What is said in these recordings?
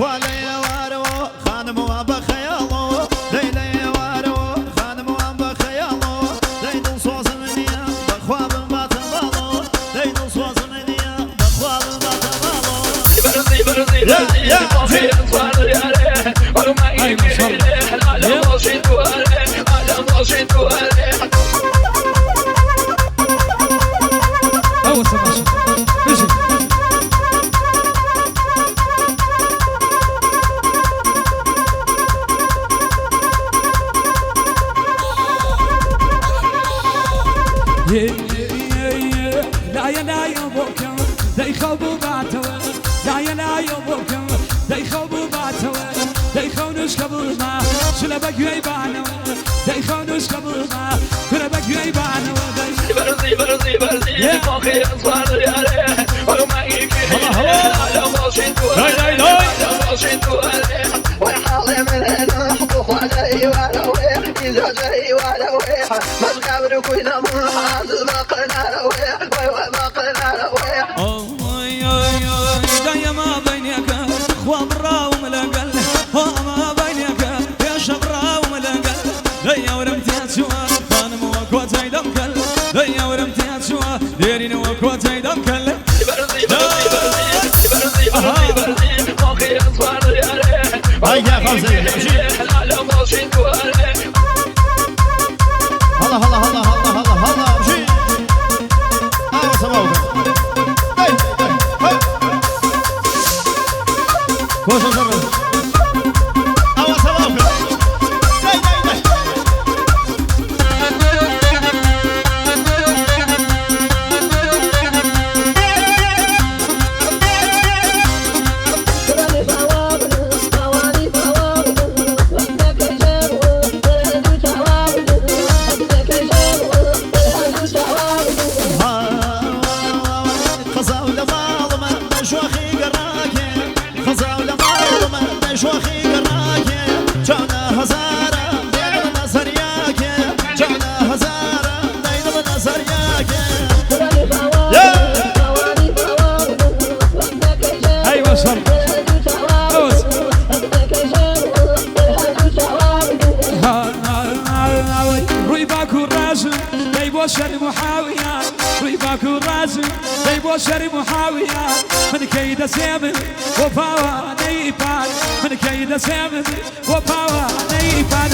خوالي وارو خانم وبخيالو ليلي وارو خانم وبخيالو ليدل صوص منيا بخواب باتبالو ليدل صوص منيا بخواب باتبالو برزي برزي برزي طافي أطفال يا ولما يجي على مصيد واري على مصيد واري أول سماشة بيجي لا يا لا يبوكم لا يخوبوا بعتوا لا يا لا يبوكم لا يخوبوا بعتوا لا يخونوش قبل ما شلا بقوا يبانوا لا يخونوش قبل ما كنا بقوا يبانوا برزي برزي برزي طافي أطفال يا ولما يجي على مصيد واري على مصيد واري والحالي من هنا حطوخ علي وعلوي إذا جاي وعلوي ما تقابل كل محاضر ما قلنا روي ما قلنا روي يا ما بينك اخوة برا وملقل ما بينك يا شبرا وملقل هيا ورمتي شوا كان موكوتي دمكل هيا ورمتي شوا ديرين وكوتي دمكل برزي برزي برزي برزي برزي برزي طافي أطفال يا هيا خمسة على مصيد واري هلا هلا هلا هلا هلا هلا امشي ايوه سماوك كوش جرب ايوه سماوك شر محاوية ريباك الرازي ليبو شر محاوية من كيد سيمن وفاوى نيبان من كيد سيمن وفاوى نيبان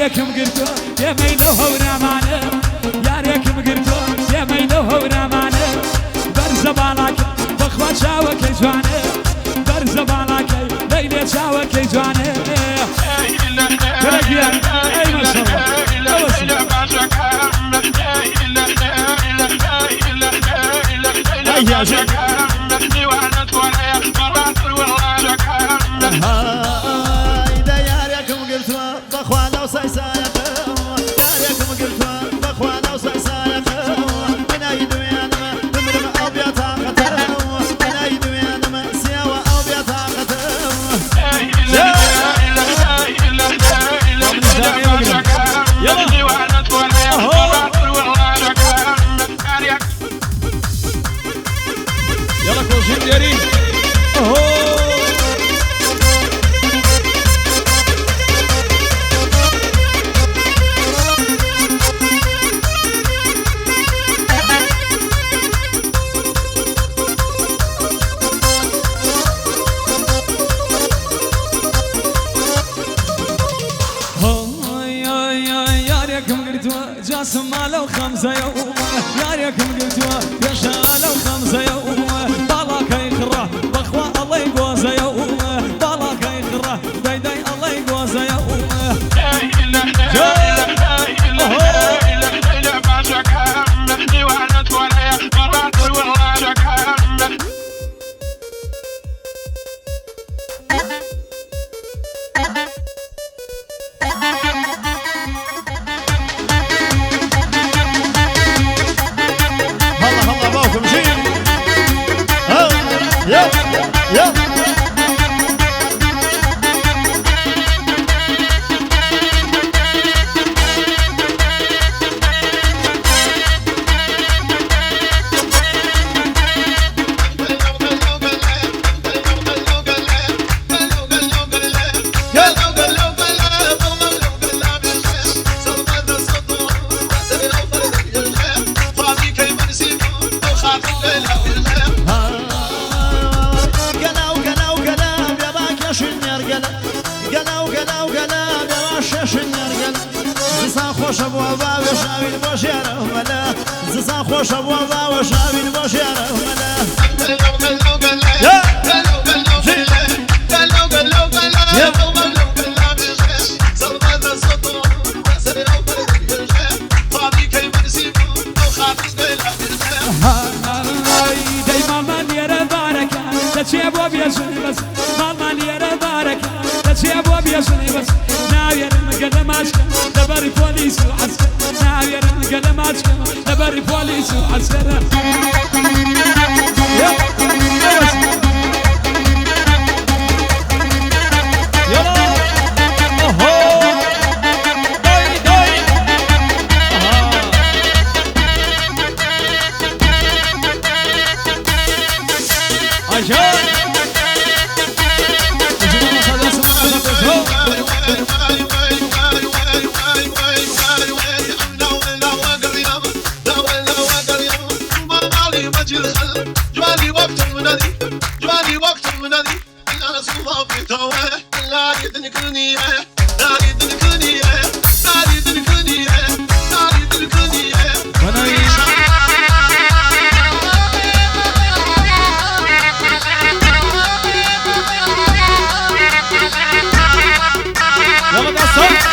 ياريكم قرتو يا ميلو هورا معنا ياريكم قرتو يا ميلو هورا معنا برزبالك بخوات شاوك جوانا برزبالك ليلة شاوك جوانا كرقيا اي ما شاء الله هاي دا ياريكم قرتو بخوات لو سايسايا قاسم مالو 5 يوم ياريكم قلتوا يا شالو 5 يوم بالاك يخره بخوا الله يقوز يوم بالاك يخره داي الله يقوز يوم خوش ابو ابا وشاوي بوشيره ملا زسا خوش ابو ابا وشاوي بوشيره ملا يا دايما من يرى بارك تشيب وبيسني بس ماما يرى بارك تشيب وبيسني بس ناوي المقدمات دبر بوليس وعسكر ناوي المقدمات دبر بوليس وعسكر جوالي وقت المنادي جوالي وقت المنادي انا صوفي توه لا يدنكني لا يدنكني لا يدنكني لا يدنكني يلا قصر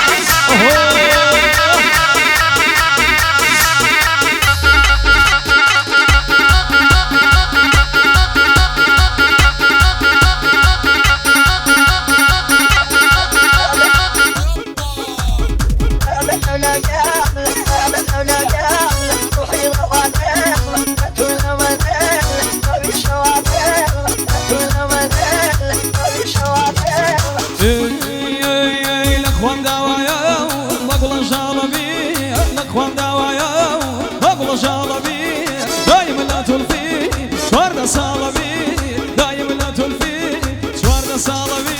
الاخوان دوايا بقول شالبي الاخوان دوايا بقول شالبي دايما لا تلفي شوارد صالبي دايما لا تلفي شوارد صالبي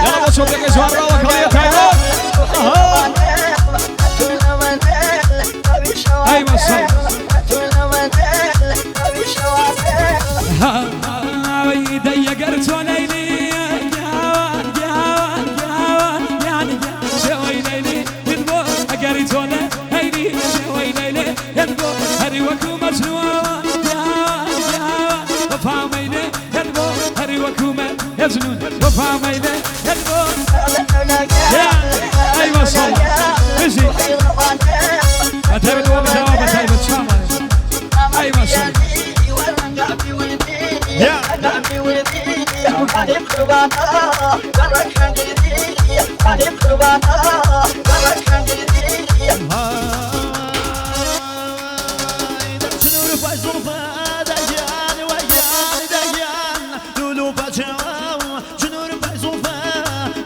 يلا بشوف لك شوارد وكريه تايوان ايوه صح ويدي قرت وليلي جوان جوان جوان يعني شوي ليلي ينبو قريت ولا هيدي شوي ليلي ينبو هري وكو مجنون جوان جوان وفا ميلي ينبو هري وكو مجنون وفا ميلي ينبو ايوه صح اجي اتابع جواب اتابع شامل ايوه صح يا شنو رفع زلفة دجان ويان دجان لولو بشوام شنو رفع زلفة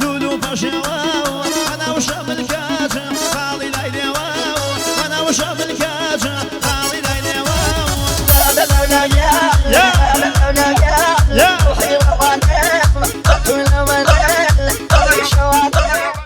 لولو بشوام